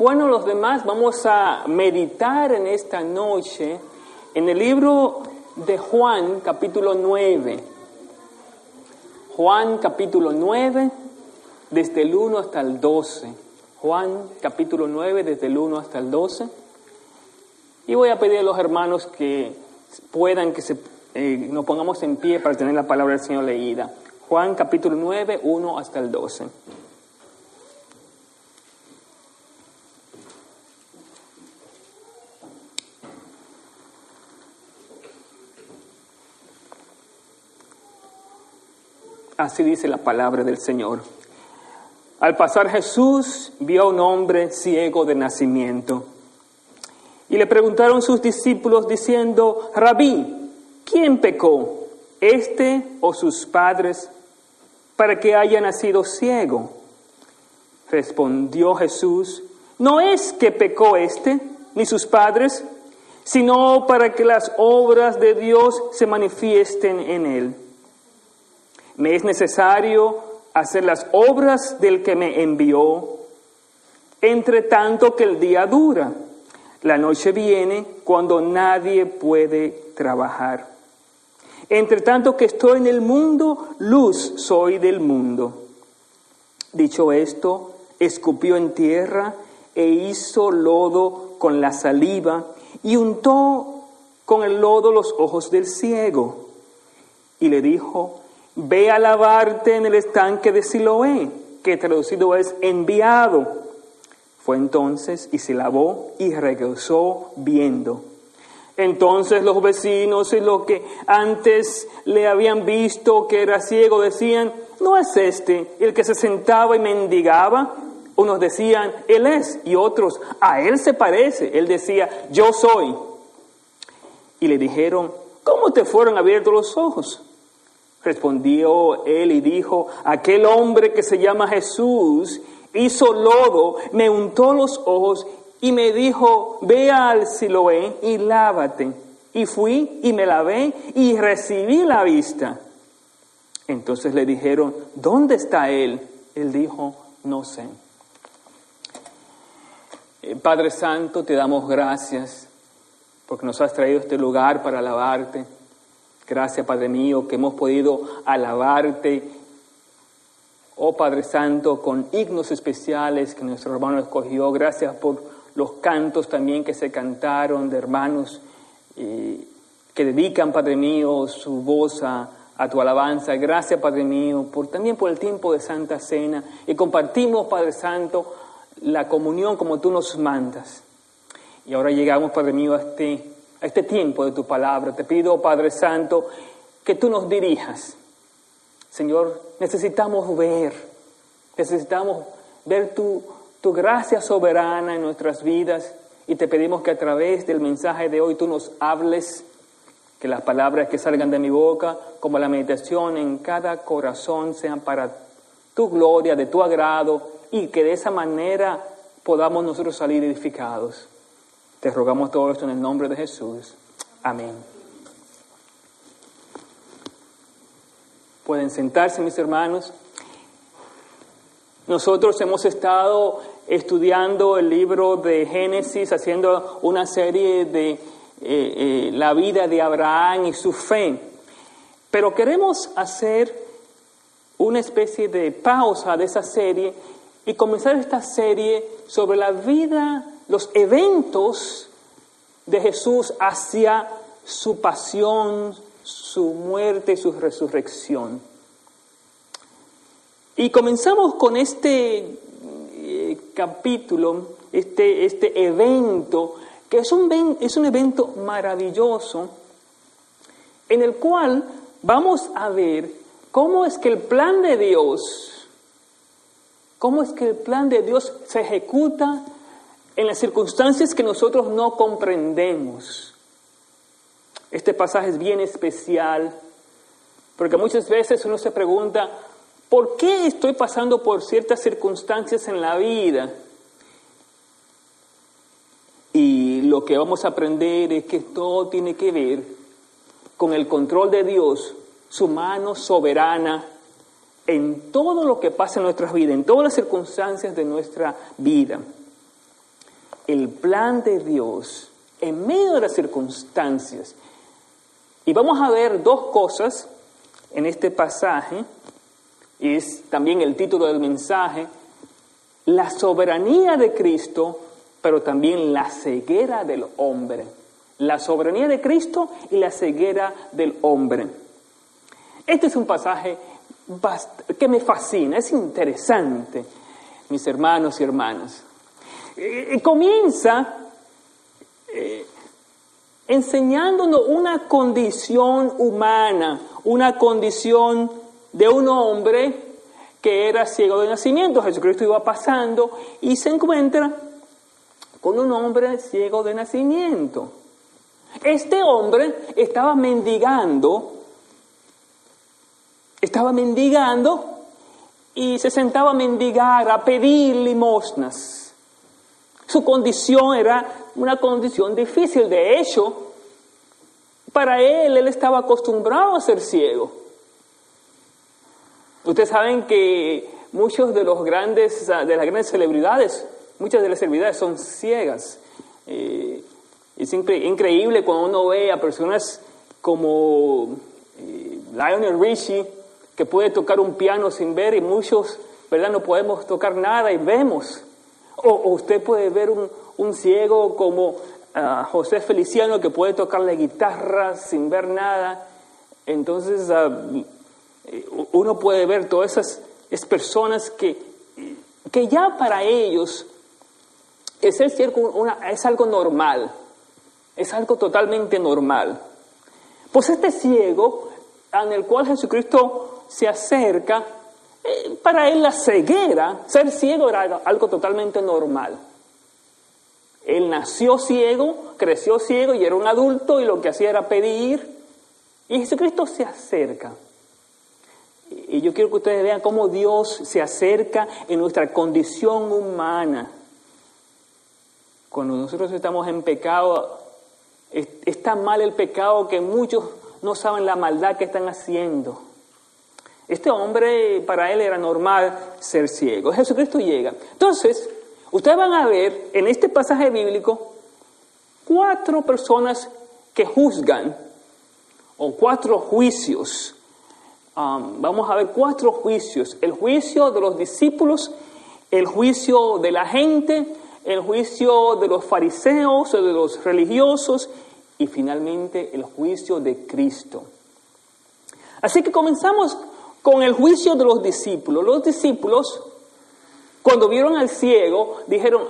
Bueno, los demás vamos a meditar en esta noche en el libro de Juan, capítulo 9. Juan, capítulo 9, desde el 1 hasta el 12. Juan, capítulo 9, desde el 1 hasta el 12. Y voy a pedir a los hermanos que puedan, nos pongamos en pie para tener la palabra del Señor leída. Juan, capítulo 9, 1 hasta el 12. Así dice la palabra del Señor. Al pasar Jesús vio a un hombre ciego de nacimiento. Y le preguntaron sus discípulos diciendo: Rabí, ¿quién pecó, este o sus padres, para que haya nacido ciego? Respondió Jesús: No es que pecó este ni sus padres, sino para que las obras de Dios se manifiesten en él. Me es necesario hacer las obras del que me envió, entre tanto que el día dura. La noche viene cuando nadie puede trabajar. Entre tanto que estoy en el mundo, luz soy del mundo. Dicho esto, escupió en tierra e hizo lodo con la saliva y untó con el lodo los ojos del ciego. Y le dijo: Ve a lavarte en el estanque de Siloé, que traducido es enviado. Fue entonces y se lavó y regresó viendo. Entonces los vecinos y los que antes le habían visto que era ciego decían: ¿No es este el que se sentaba y mendigaba? Unos decían: Él es, y otros: A él se parece. Él decía: Yo soy. Y le dijeron: ¿Cómo te fueron abiertos los ojos? Respondió él y dijo: Aquel hombre que se llama Jesús hizo lodo, me untó los ojos y me dijo: Ve al Siloé y lávate. Y fui y me lavé y recibí la vista. Entonces le dijeron: ¿Dónde está él? Él dijo: No sé. Padre Santo, te damos gracias porque nos has traído a este lugar para alabarte. Gracias, Padre mío, que hemos podido alabarte, oh Padre Santo, con himnos especiales que nuestro hermano escogió. Gracias por los cantos también que se cantaron de hermanos que dedican, Padre mío, su voz a tu alabanza. Gracias, Padre mío, también por el tiempo de Santa Cena. Y compartimos, Padre Santo, la comunión como tú nos mandas. Y ahora llegamos, Padre mío, a este tiempo de tu palabra. Te pido, Padre Santo, que tú nos dirijas. Señor, necesitamos ver tu gracia soberana en nuestras vidas, y te pedimos que a través del mensaje de hoy tú nos hables, que las palabras que salgan de mi boca, como la meditación en cada corazón, sean para tu gloria, de tu agrado, y que de esa manera podamos nosotros salir edificados. Te rogamos todo esto en el nombre de Jesús. Amén. Pueden sentarse, mis hermanos. Nosotros hemos estado estudiando el libro de Génesis, haciendo una serie de la vida de Abraham y su fe. Pero queremos hacer una especie de pausa de esa serie y comenzar esta serie sobre la vida, los eventos de Jesús hacia su pasión, su muerte y su resurrección. Y comenzamos con este capítulo, este evento, que es un evento maravilloso, en el cual vamos a ver cómo es que el plan de Dios se ejecuta en las circunstancias que nosotros no comprendemos. Este pasaje es bien especial, porque muchas veces uno se pregunta: ¿por qué estoy pasando por ciertas circunstancias en la vida? Y lo que vamos a aprender es que todo tiene que ver con el control de Dios, su mano soberana en todo lo que pasa en nuestras vidas, en todas las circunstancias de nuestra vida. el plan de Dios en medio de las circunstancias. Y vamos a ver dos cosas en este pasaje, y es también el título del mensaje: la soberanía de Cristo, pero también la ceguera del hombre. La soberanía de Cristo y la ceguera del hombre. Este es un pasaje que me fascina, es interesante, mis hermanos y hermanas. Comienza enseñándonos una condición humana, una condición de un hombre que era ciego de nacimiento. Jesucristo iba pasando y se encuentra con un hombre ciego de nacimiento. Este hombre estaba mendigando y se sentaba a mendigar, a pedir limosnas. Su condición era una condición difícil. De hecho, para él estaba acostumbrado a ser ciego. Ustedes saben que muchos de las grandes celebridades, muchas de las celebridades son ciegas. Es increíble cuando uno ve a personas como Lionel Richie, que puede tocar un piano sin ver, y muchos, ¿verdad?, no podemos tocar nada y vemos. O usted puede ver un ciego como José Feliciano, que puede tocar la guitarra sin ver nada. Entonces uno puede ver todas esas personas que ya para ellos el ser ciego es algo normal, es algo totalmente normal. Pues este ciego, en el cual Jesucristo se acerca, para él la ceguera, ser ciego era algo totalmente normal. Él nació ciego, creció ciego y era un adulto, y lo que hacía era pedir, y Jesucristo se acerca. Y yo quiero que ustedes vean cómo Dios se acerca en nuestra condición humana. Cuando nosotros estamos en pecado, es tan mal el pecado que muchos no saben la maldad que están haciendo. Este hombre, para él era normal ser ciego. Jesucristo llega. Entonces, ustedes van a ver en este pasaje bíblico 4 personas que juzgan, o 4 juicios. Vamos a ver 4 juicios. El juicio de los discípulos, el juicio de la gente, el juicio de los fariseos o de los religiosos, y finalmente el juicio de Cristo. Así que comenzamos con el juicio de los discípulos. Los discípulos, cuando vieron al ciego, dijeron: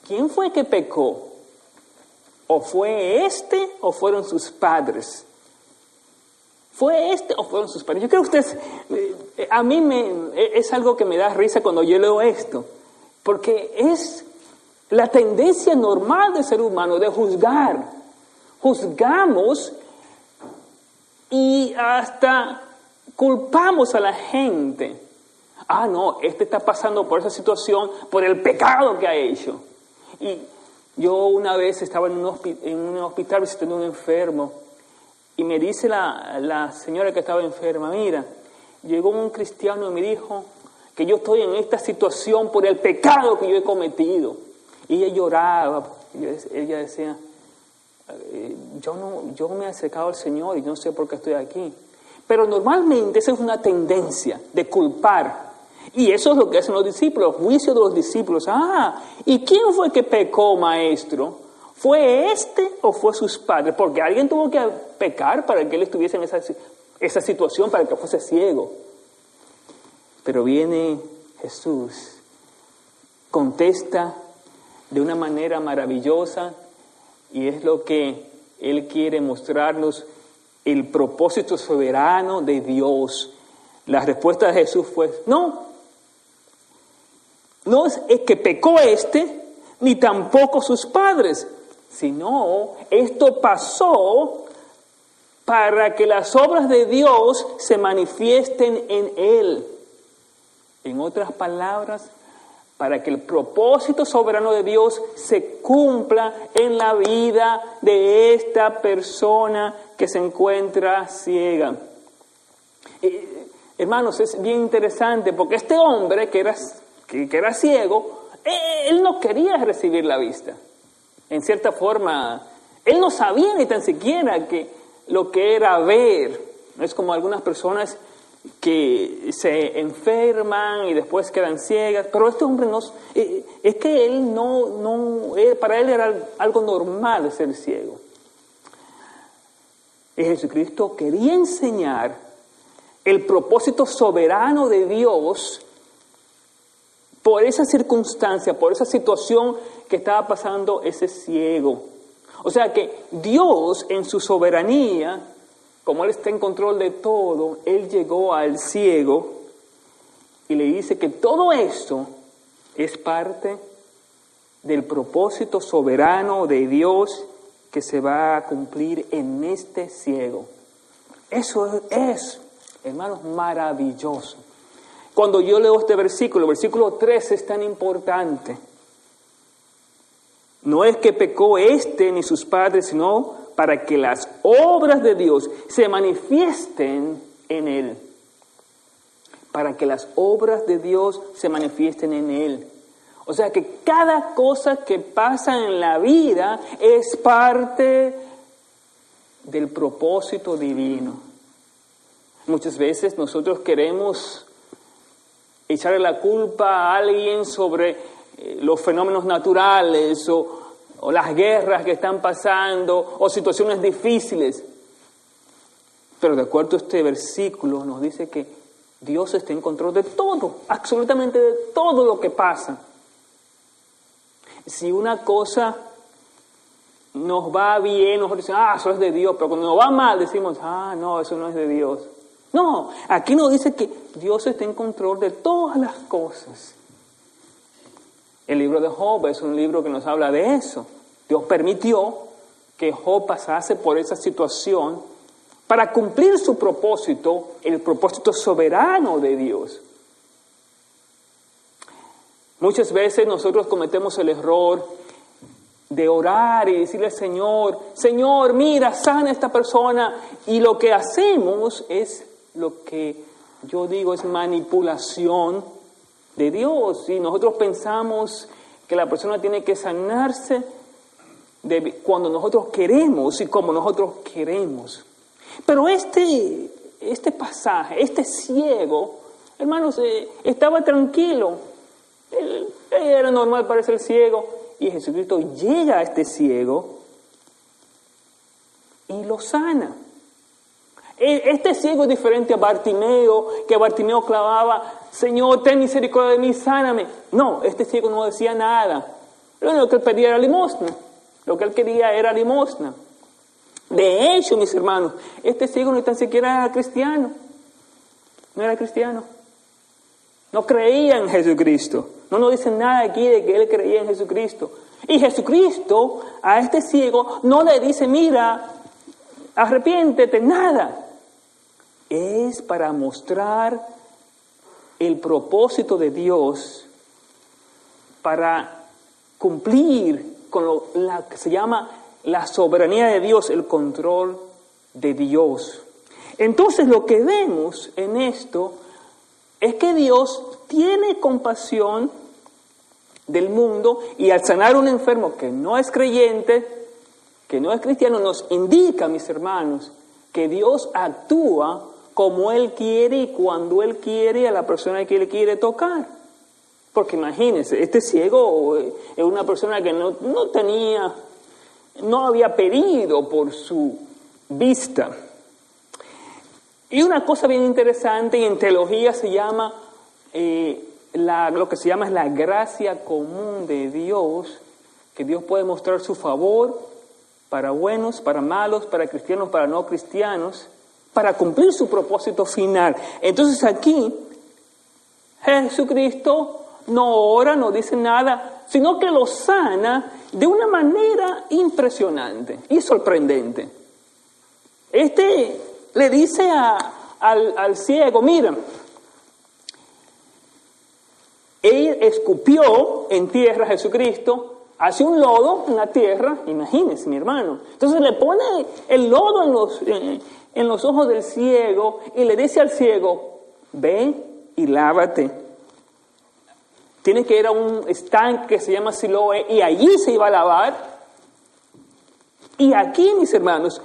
¿quién fue que pecó? ¿O fue este o fueron sus padres? ¿Fue este o fueron sus padres? Yo creo que ustedes, a mí es algo que me da risa cuando yo leo esto, porque es la tendencia normal del ser humano de juzgar. Juzgamos y hasta culpamos a la gente. No, este está pasando por esa situación, por el pecado que ha hecho. Y yo una vez estaba en un hospital visitando a un enfermo, y me dice la señora que estaba enferma: mira, llegó un cristiano y me dijo que yo estoy en esta situación por el pecado que yo he cometido. Y ella lloraba, ella decía: yo me he acercado al Señor y no sé por qué estoy aquí. Pero normalmente esa es una tendencia de culpar. Y eso es lo que hacen los discípulos, juicio de los discípulos. ¿Y quién fue que pecó, maestro? ¿Fue este o fue sus padres? Porque alguien tuvo que pecar para que él estuviese en esa situación, para que fuese ciego. Pero viene Jesús, contesta de una manera maravillosa, y es lo que Él quiere mostrarnos, el propósito soberano de Dios. La respuesta de Jesús fue: no es que pecó ni tampoco sus padres, sino esto pasó para que las obras de Dios se manifiesten en Él. En otras palabras, para que el propósito soberano de Dios se cumpla en la vida de esta persona que se encuentra ciega. Hermanos, es bien interesante, porque este hombre que era ciego, Él no quería recibir la vista. En cierta forma, él no sabía ni tan siquiera que lo que era ver. No es como algunas personas que se enferman y después quedan ciegas, pero este hombre no, es que él para él era algo normal ser ciego. Y Jesucristo quería enseñar el propósito soberano de Dios por esa circunstancia, por esa situación que estaba pasando ese ciego. O sea que Dios en su soberanía, como Él está en control de todo, Él llegó al ciego y le dice que todo esto es parte del propósito soberano de Dios que se va a cumplir en este ciego. Eso es, hermanos, maravilloso. Cuando yo leo este versículo, el versículo 13 es tan importante. No es que pecó ni sus padres, sino para que las obras de Dios se manifiesten en Él. Para que las obras de Dios se manifiesten en Él. O sea que cada cosa que pasa en la vida es parte del propósito divino. Muchas veces nosotros queremos echarle la culpa a alguien sobre los fenómenos naturales o las guerras que están pasando o situaciones difíciles. Pero de acuerdo a este versículo nos dice que Dios está en control de todo, absolutamente de todo lo que pasa. Si una cosa nos va bien, nosotros decimos, eso es de Dios, pero cuando nos va mal decimos, no, eso no es de Dios. No, aquí nos dice que Dios está en control de todas las cosas. El libro de Job es un libro que nos habla de eso. Dios permitió que Job pasase por esa situación para cumplir su propósito, el propósito soberano de Dios. Muchas veces nosotros cometemos el error de orar y decirle al Señor, Señor, mira, sana a esta persona. Y lo que hacemos es lo que yo digo es manipulación de Dios. Y nosotros pensamos que la persona tiene que sanarse cuando nosotros queremos y como nosotros queremos. Pero este pasaje, este ciego, hermanos, estaba tranquilo. Él era normal para ser ciego. Y Jesucristo llega a este ciego y lo sana. Este ciego es diferente a Bartimeo, que Bartimeo clamaba, Señor, ten misericordia de mí, sáname. No, este ciego no decía nada. Lo que él pedía era limosna. Lo que él quería era limosna. De hecho, mis hermanos, este ciego no tan siquiera era cristiano. No era cristiano. No creía en Jesucristo. No nos dicen nada aquí de que él creía en Jesucristo. Y Jesucristo a este ciego no le dice, mira, arrepiéntete, nada. Es para mostrar el propósito de Dios, para cumplir con lo que se llama la soberanía de Dios, el control de Dios. Entonces lo que vemos en esto es que Dios tiene compasión del mundo y al sanar a un enfermo que no es creyente, que no es cristiano, nos indica, mis hermanos, que Dios actúa como Él quiere y cuando Él quiere a la persona que Él quiere tocar. Porque imagínense, este ciego es una persona que no había pedido por su vista. Y una cosa bien interesante, y en teología se llama, lo que se llama es la gracia común de Dios, que Dios puede mostrar su favor para buenos, para malos, para cristianos, para no cristianos, para cumplir su propósito final. Entonces aquí, Jesucristo no ora, no dice nada, sino que lo sana de una manera impresionante y sorprendente. Le dice al ciego, mira, él escupió en tierra, Jesucristo, hace un lodo en la tierra, imagínense, mi hermano. Entonces le pone el lodo en los ojos del ciego y le dice al ciego, ve y lávate. tiene que ir a un estanque que se llama Siloé y allí se iba a lavar. Y aquí, mis hermanos,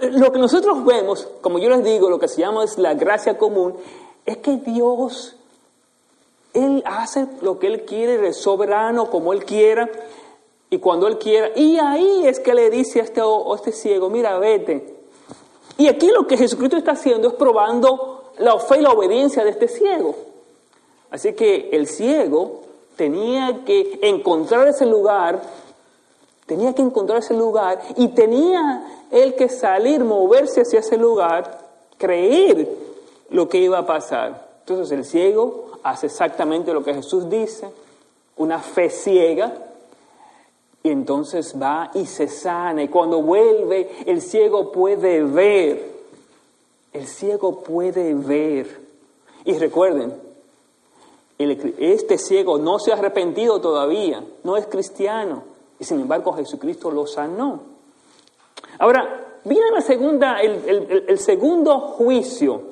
lo que nosotros vemos, como yo les digo, lo que se llama es la gracia común, es que Dios, Él hace lo que Él quiere, es soberano, como Él quiera, y cuando Él quiera. Y ahí es que le dice a este ciego, mira, vete. Y aquí lo que Jesucristo está haciendo es probando la fe y la obediencia de este ciego. Así que el ciego tenía que encontrar ese lugar, y tenía él que salir, moverse hacia ese lugar, creer lo que iba a pasar. Entonces el ciego hace exactamente lo que Jesús dice, una fe ciega, y entonces va y se sana. Y cuando vuelve, el ciego puede ver. El ciego puede ver. Y recuerden, este ciego no se ha arrepentido todavía, no es cristiano. Y sin embargo Jesucristo lo sanó. Ahora, viene el segundo juicio.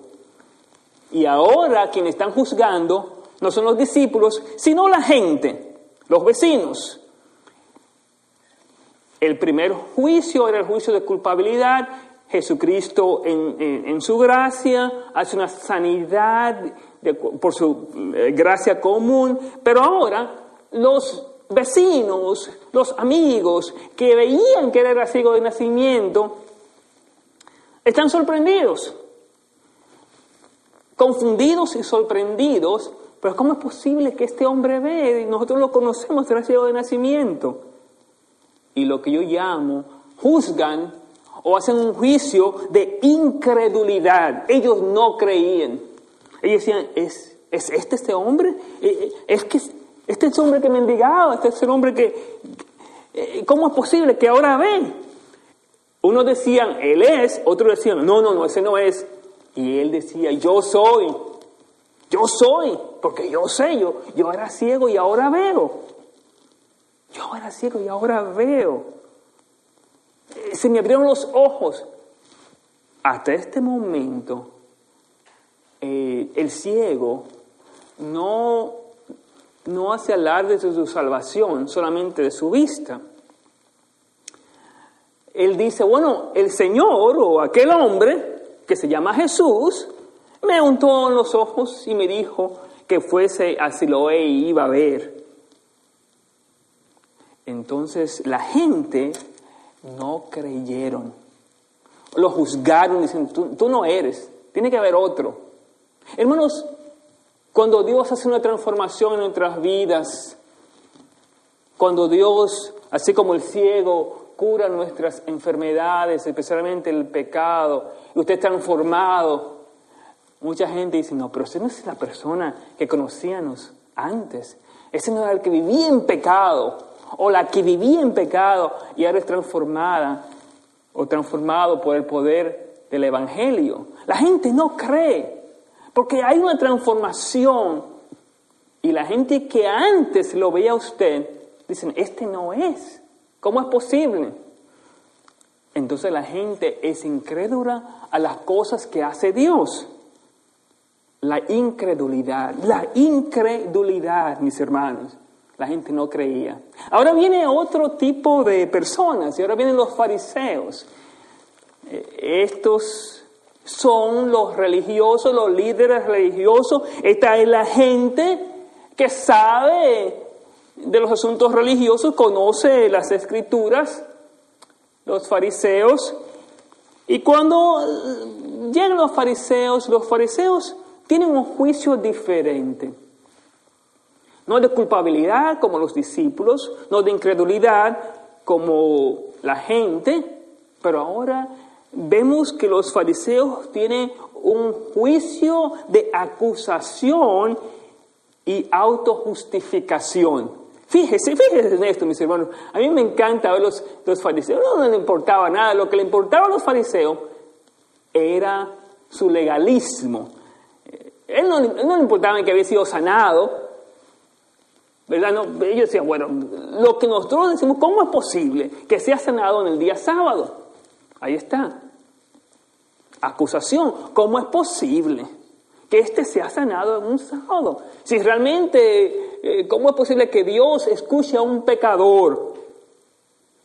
Y ahora quienes están juzgando no son los discípulos, sino la gente, los vecinos. El primer juicio era el juicio de culpabilidad. Jesucristo en su gracia hace una sanidad por su gracia común. Pero ahora los vecinos, los amigos que veían que era ciego de nacimiento, están sorprendidos, confundidos y sorprendidos. Pero ¿cómo es posible que este hombre ve y nosotros lo conocemos, era ciego de nacimiento? Y lo que yo llamo, juzgan o hacen un juicio de incredulidad. Ellos no creían. Ellos decían, ¿es este hombre? ¿Es que este es el hombre que mendigaba? ¿Este es el hombre que... ¿Cómo es posible que ahora ve? Unos decían, él es. Otros decían, no, ese no es. Y él decía, yo soy, porque yo sé, yo era ciego y ahora veo. Yo era ciego y ahora veo. Se me abrieron los ojos. Hasta este momento, el ciego no hace alarde de su salvación, solamente de su vista. Él dice, bueno, el Señor o aquel hombre que se llama Jesús me untó en los ojos y me dijo que fuese a Siloé y iba a ver. Entonces la gente no creyeron, lo juzgaron diciendo, tú no eres, tiene que haber otro. Hermanos, cuando Dios hace una transformación en nuestras vidas, cuando Dios, así como el ciego, cura nuestras enfermedades, especialmente el pecado, y usted es transformado, mucha gente dice, no, pero esa no es la persona que conocíamos antes, ese no era el que vivía en pecado, o la que vivía en pecado y ahora es transformada o transformado por el poder del Evangelio. La gente no cree porque hay una transformación y la gente que antes lo veía a usted dicen, este no es. ¿Cómo es posible? Entonces la gente es incrédula a las cosas que hace Dios. La incredulidad, mis hermanos. La gente no creía. Ahora viene otro tipo de personas, y ahora vienen los fariseos. Estos son los religiosos, los líderes religiosos. Esta es la gente que sabe de los asuntos religiosos, conoce las Escrituras, los fariseos. Y cuando llegan los fariseos tienen un juicio diferente. No de culpabilidad como los discípulos, no de incredulidad como la gente, pero ahora vemos que los fariseos tienen un juicio de acusación y autojustificación. Fíjese en esto, mis hermanos. A mí me encanta ver los fariseos. No le importaba nada. Lo que le importaba a los fariseos era su legalismo. Él no le importaba que había sido sanado, ¿verdad? No, ellos decían, bueno, lo que nosotros decimos, ¿cómo es posible que sea sanado en el día sábado? Ahí está. Acusación. ¿Cómo es posible que sea sanado en un sábado? Si realmente ¿cómo es posible que Dios escuche a un pecador?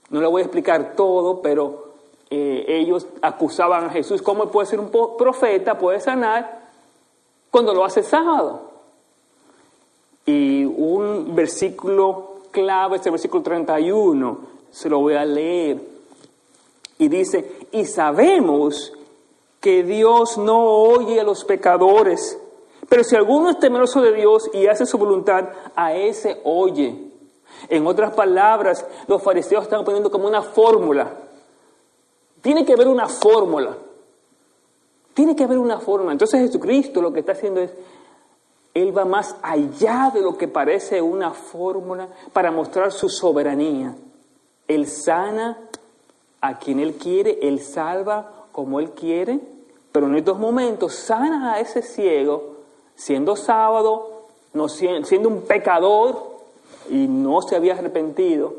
No le voy a explicar todo, pero ellos acusaban a Jesús. ¿Cómo puede ser un profeta, puede sanar cuando lo hace sábado? Y un versículo clave, este versículo 31, se lo voy a leer. Y dice, y sabemos que Dios no oye a los pecadores, pero si alguno es temeroso de Dios y hace su voluntad, a ese oye. En otras palabras, los fariseos están poniendo como una fórmula. Tiene que haber una fórmula. Tiene que haber una fórmula. Entonces Jesucristo lo que está haciendo es, Él va más allá de lo que parece una fórmula para mostrar su soberanía. Él sana a quien Él quiere, Él salva como Él quiere, pero en estos momentos sana a ese ciego, siendo sábado, no siendo un pecador y no se había arrepentido,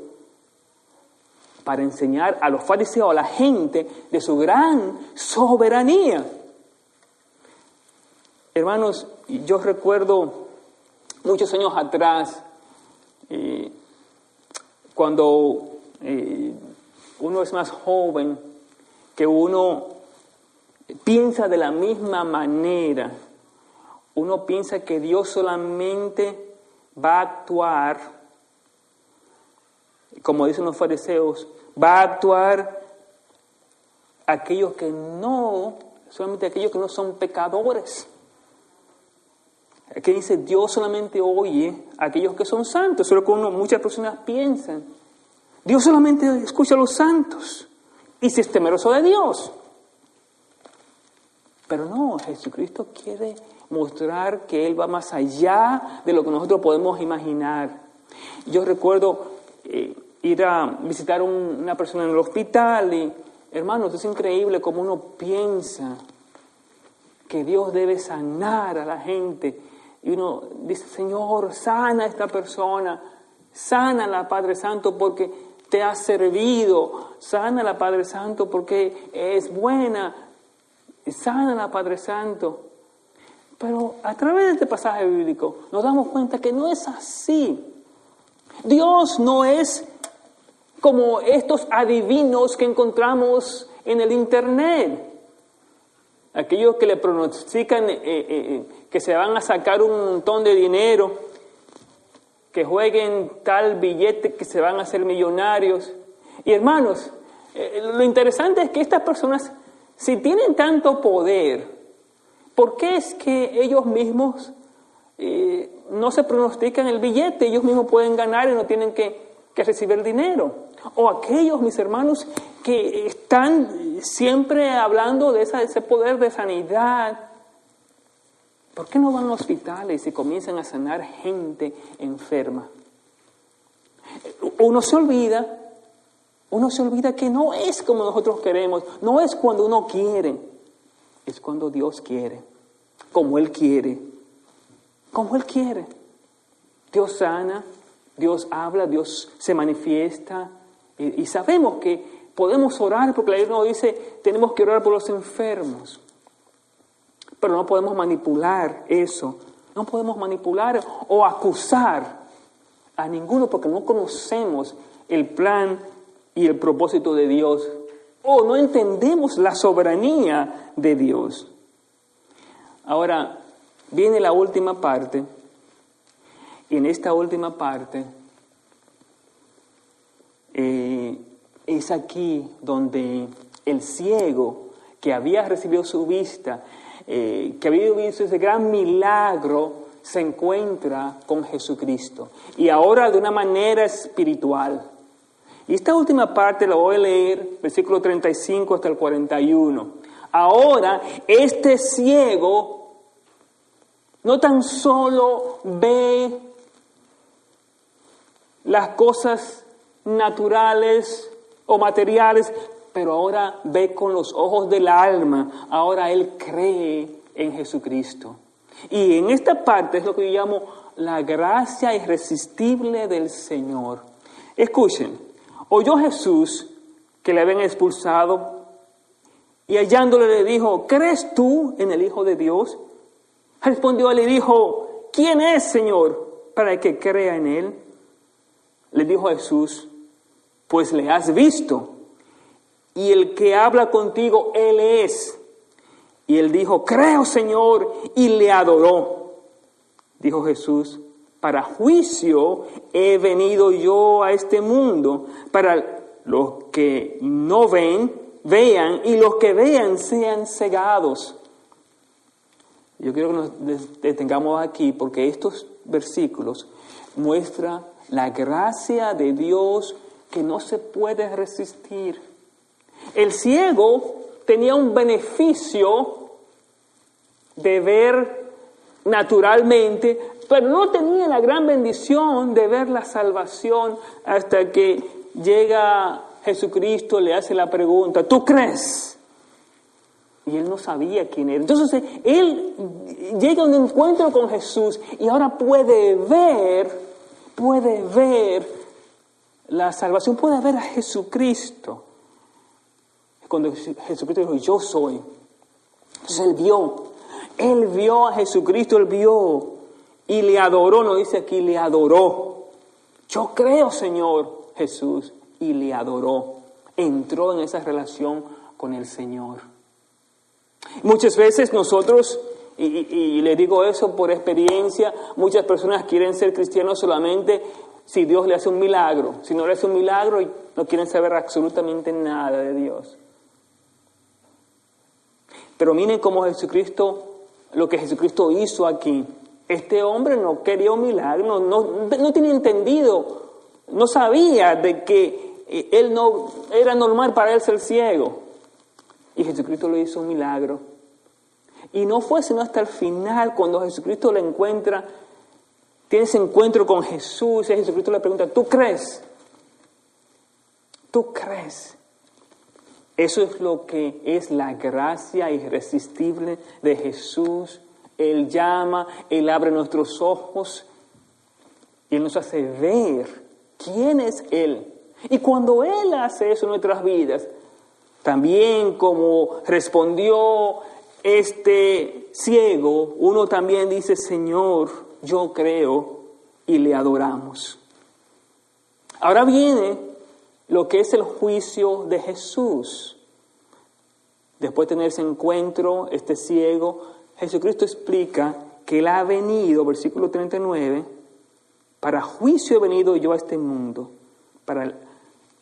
para enseñar a los fariseos, a la gente, de su gran soberanía. Hermanos, yo recuerdo muchos años atrás, cuando uno es más joven, que uno piensa de la misma manera. Uno piensa que Dios solamente va a actuar, como dicen los fariseos, va a actuar solamente aquellos que no son pecadores. Aquí dice, Dios solamente oye a aquellos que son santos. Eso es lo que muchas personas piensan. Dios solamente escucha a los santos y si es temeroso de Dios. Pero no, Jesucristo quiere mostrar que Él va más allá de lo que nosotros podemos imaginar. Yo recuerdo ir a visitar una persona en el hospital y, hermanos, es increíble cómo uno piensa que Dios debe sanar a la gente. Y uno dice, Señor, sana a esta persona, sánala, Padre Santo, porque te ha servido, sánala, Padre Santo, porque es buena, sánala, Padre Santo. Pero a través de este pasaje bíblico nos damos cuenta que no es así. Dios no es como estos adivinos que encontramos en el internet. Aquellos que le pronostican que se van a sacar un montón de dinero, que jueguen tal billete que se van a hacer millonarios. Y hermanos, lo interesante es que estas personas, si tienen tanto poder, ¿por qué es que ellos mismos no se pronostican el billete? Ellos mismos pueden ganar y no tienen que recibir dinero. O aquellos, mis hermanos, que están siempre hablando de ese poder de sanidad. ¿Por qué no van a hospitales y comienzan a sanar gente enferma? Uno se olvida que no es como nosotros queremos, no es cuando uno quiere, es cuando Dios quiere, como Él quiere, como Él quiere. Dios sana, Dios habla, Dios se manifiesta y sabemos que podemos orar porque la Biblia nos dice tenemos que orar por los enfermos. Pero no podemos manipular eso, no podemos manipular o acusar a ninguno porque no conocemos el plan y el propósito de Dios o no entendemos la soberanía de Dios. Ahora viene la última parte y en esta última parte es aquí donde el ciego que había recibido su vista, que había visto ese gran milagro, se encuentra con Jesucristo. Y ahora de una manera espiritual. Y esta última parte la voy a leer, versículo 35 hasta el 41. Ahora este ciego no tan solo ve las cosas naturales o materiales, pero ahora ve con los ojos del alma. Ahora él cree en Jesucristo. Y en esta parte es lo que yo llamo la gracia irresistible del Señor. Escuchen, oyó Jesús que le habían expulsado y hallándole le dijo, ¿crees tú en el Hijo de Dios? Respondió él y dijo, ¿quién es, Señor, para que crea en Él? Le dijo Jesús, pues le has visto, y el que habla contigo, Él es. Y él dijo, creo, Señor, y le adoró. Dijo Jesús, para juicio he venido yo a este mundo, para los que no ven, vean, y los que vean sean cegados. Yo quiero que nos detengamos aquí, porque estos versículos muestran la gracia de Dios que no se puede resistir. El ciego tenía un beneficio de ver naturalmente, pero no tenía la gran bendición de ver la salvación hasta que llega Jesucristo, le hace la pregunta, ¿tú crees? Y él no sabía quién era. Entonces él llega a un encuentro con Jesús y ahora puede ver la salvación, puede ver a Jesucristo. Cuando Jesucristo dijo, yo soy. Entonces él vio a Jesucristo, él vio y le adoró, no dice aquí, le adoró. Yo creo, Señor Jesús, y le adoró. Entró en esa relación con el Señor. Muchas veces nosotros, y le digo eso por experiencia, muchas personas quieren ser cristianos solamente si Dios le hace un milagro. Si no le hace un milagro, no quieren saber absolutamente nada de Dios. Pero miren cómo lo que Jesucristo hizo aquí. Este hombre no quería un milagro, no tenía entendido, no sabía de que él no era normal para él ser ciego. Y Jesucristo le hizo un milagro. Y no fue sino hasta el final, cuando Jesucristo le encuentra, tiene ese encuentro con Jesús, y Jesucristo le pregunta, ¿tú crees? ¿Tú crees? Eso es lo que es la gracia irresistible de Jesús. Él llama, Él abre nuestros ojos y Él nos hace ver quién es Él. Y cuando Él hace eso en nuestras vidas, también como respondió este ciego, uno también dice, Señor, yo creo, y le adoramos. Ahora viene lo que es el juicio de Jesús. Después de tener ese encuentro, este ciego, Jesucristo explica que Él ha venido, versículo 39, para juicio he venido yo a este mundo, para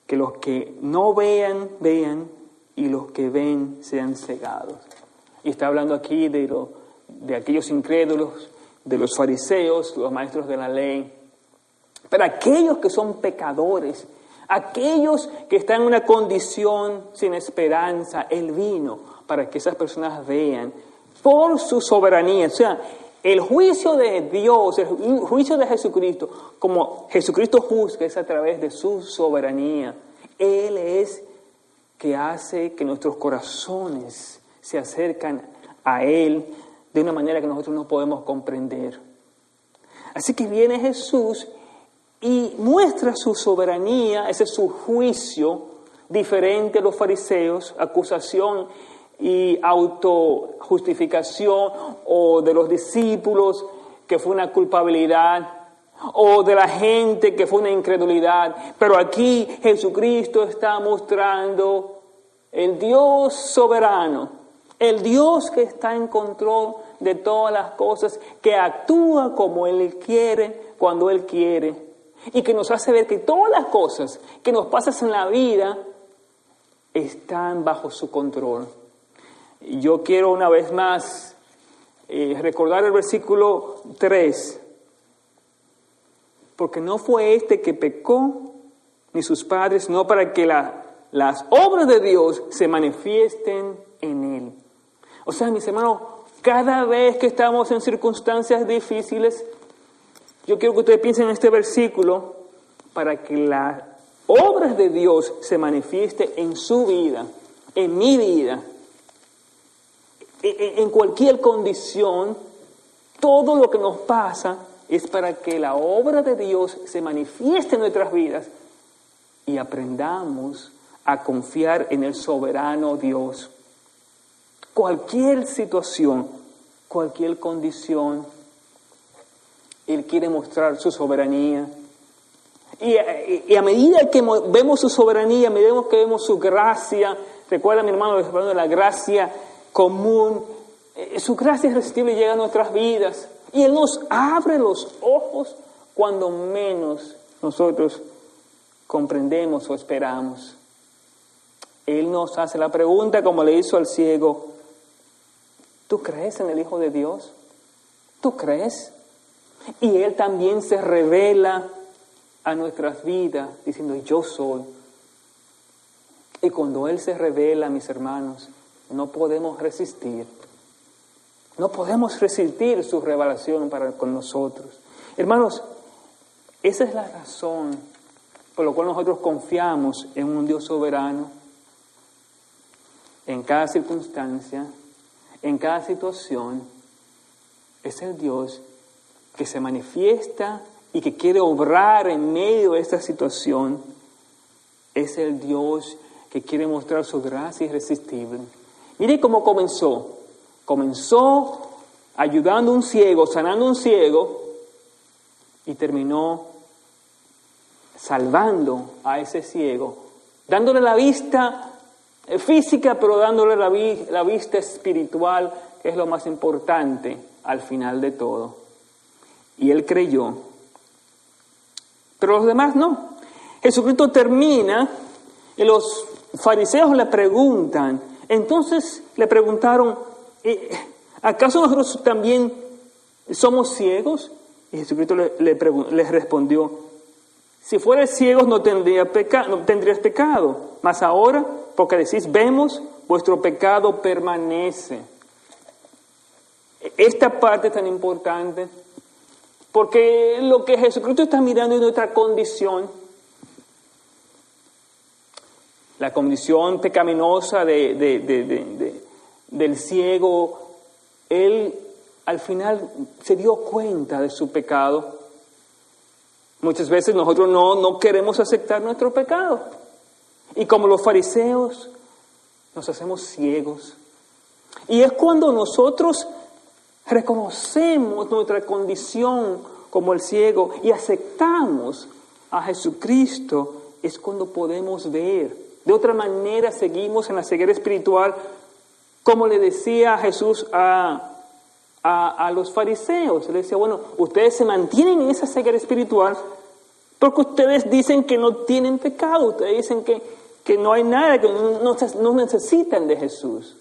que los que no vean, vean, y los que ven sean cegados. Y está hablando aquí de aquellos incrédulos, de los fariseos, los maestros de la ley. Para aquellos que son pecadores, aquellos que están en una condición sin esperanza, Él vino para que esas personas vean por su soberanía. O sea, el juicio de Dios, el juicio de Jesucristo, como Jesucristo juzga, es a través de su soberanía. Él es que hace que nuestros corazones se acercan a Él de una manera que nosotros no podemos comprender. Así que viene Jesús y muestra su soberanía, ese es su juicio, diferente a los fariseos, acusación y autojustificación, o de los discípulos, que fue una culpabilidad, o de la gente, que fue una incredulidad. Pero aquí Jesucristo está mostrando el Dios soberano, el Dios que está en control de todas las cosas, que actúa como Él quiere, cuando Él quiere. Y que nos hace ver que todas las cosas que nos pasan en la vida están bajo su control. Yo quiero una vez más recordar el versículo 3. Porque no fue este que pecó, ni sus padres, no para que las obras de Dios se manifiesten en Él. O sea, mis hermanos, cada vez que estamos en circunstancias difíciles, yo quiero que ustedes piensen en este versículo para que las obras de Dios se manifiesten en su vida, en mi vida, en cualquier condición. Todo lo que nos pasa es para que la obra de Dios se manifieste en nuestras vidas y aprendamos a confiar en el soberano Dios. Cualquier situación, cualquier condición, Él quiere mostrar su soberanía. Y a medida que vemos su soberanía, a medida que vemos su gracia, recuerda mi hermano, hablando de la gracia común, su gracia irresistible llega a nuestras vidas. Y Él nos abre los ojos cuando menos nosotros comprendemos o esperamos. Él nos hace la pregunta como le hizo al ciego: ¿tú crees en el Hijo de Dios? ¿Tú crees? Y Él también se revela a nuestras vidas diciendo: yo soy. Y cuando Él se revela, mis hermanos, no podemos resistir. No podemos resistir su revelación con nosotros. Hermanos, esa es la razón por la cual nosotros confiamos en un Dios soberano. En cada circunstancia, en cada situación, es el Dios que se manifiesta y que quiere obrar en medio de esta situación. Es el Dios que quiere mostrar su gracia irresistible. Mire cómo comenzó. Comenzó ayudando a un ciego, sanando a un ciego, y terminó salvando a ese ciego, dándole la vista física, pero dándole la vista espiritual, que es lo más importante al final de todo. Y él creyó. Pero los demás no. Jesucristo termina y los fariseos le preguntan. Entonces le preguntaron: ¿acaso nosotros también somos ciegos? Y Jesucristo les respondió: si fuerais ciegos no tendríais pecado, mas ahora, porque decís vemos, vuestro pecado permanece. Esta parte es tan importante, porque lo que Jesucristo está mirando es nuestra condición, la condición pecaminosa del ciego. Él al final se dio cuenta de su pecado. Muchas veces nosotros no queremos aceptar nuestro pecado. Y como los fariseos, nos hacemos ciegos. Y es cuando nosotros reconocemos nuestra condición como el ciego y aceptamos a Jesucristo, es cuando podemos ver. De otra manera seguimos en la ceguera espiritual, como le decía Jesús a los fariseos. Le decía: bueno, ustedes se mantienen en esa ceguera espiritual porque ustedes dicen que no tienen pecado, ustedes dicen que no hay nada, que no necesitan de Jesús.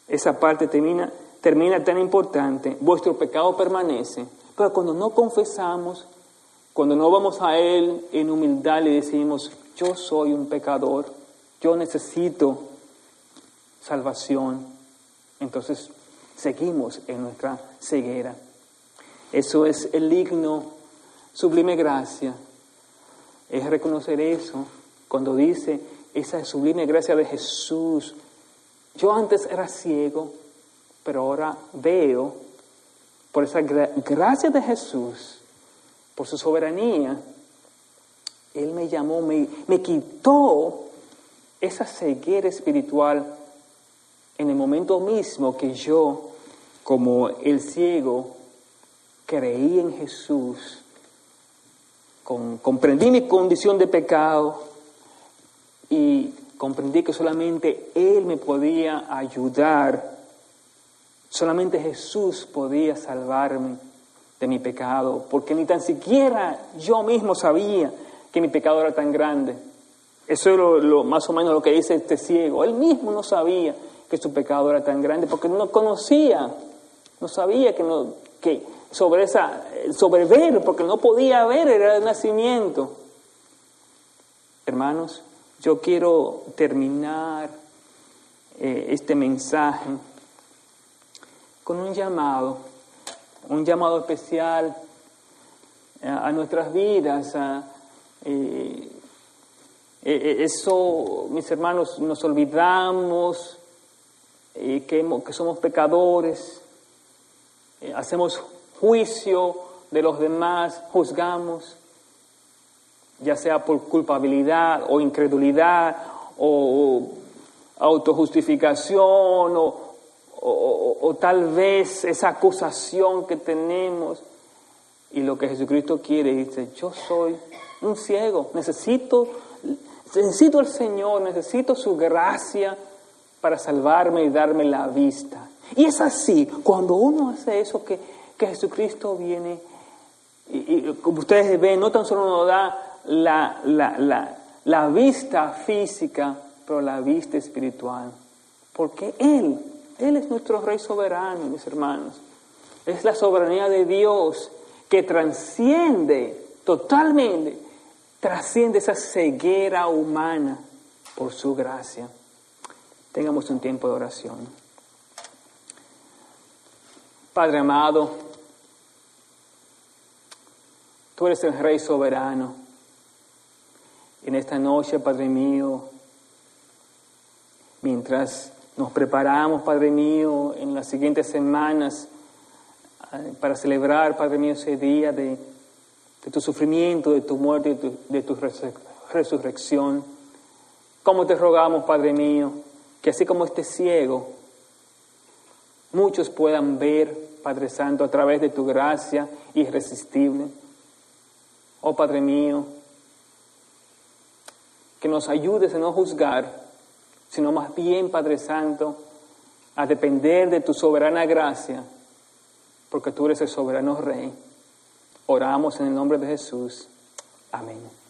Esa parte termina tan importante. Vuestro pecado permanece. Pero cuando no confesamos, cuando no vamos a Él en humildad, le decimos: yo soy un pecador, yo necesito salvación, entonces seguimos en nuestra ceguera. Eso es el digno, sublime gracia. Es reconocer eso cuando dice esa sublime gracia de Jesús. Yo antes era ciego, pero ahora veo. Por esa gracia de Jesús, por su soberanía, Él me llamó, me quitó esa ceguera espiritual en el momento mismo que yo, como el ciego, creí en Jesús, comprendí mi condición de pecado y comprendí que solamente Él me podía ayudar. Solamente Jesús podía salvarme de mi pecado, porque ni tan siquiera yo mismo sabía que mi pecado era tan grande. Eso es más o menos lo que dice este ciego. Él mismo no sabía que su pecado era tan grande, porque no conocía, no sabía que sobre ver, porque no podía ver, era de nacimiento. Hermanos, yo quiero terminar este mensaje con un llamado especial a nuestras vidas. Eso, mis hermanos, nos olvidamos que somos pecadores, hacemos juicio de los demás, juzgamos, ya sea por culpabilidad o incredulidad o autojustificación o tal vez esa acusación que tenemos. Y lo que Jesucristo quiere, dice, yo soy un ciego, necesito al Señor, necesito su gracia para salvarme y darme la vista. Y es así, cuando uno hace eso, que Jesucristo viene, y como ustedes ven, no tan solo nos da la vista física, pero la vista espiritual. Porque Él es nuestro Rey soberano, mis hermanos. Es la soberanía de Dios que totalmente trasciende esa ceguera humana por su gracia. Tengamos un tiempo de oración. Padre amado, tú eres el Rey soberano. En esta noche, Padre mío, mientras nos preparamos, Padre mío, en las siguientes semanas para celebrar, Padre mío, ese día de tu sufrimiento, de tu muerte y de tu resurrección, ¿cómo te rogamos, Padre mío, que así como este ciego, muchos puedan ver, Padre Santo, a través de tu gracia irresistible? Oh Padre mío, que nos ayudes a no juzgar, sino más bien, Padre Santo, a depender de tu soberana gracia, porque tú eres el soberano Rey. Oramos en el nombre de Jesús. Amén.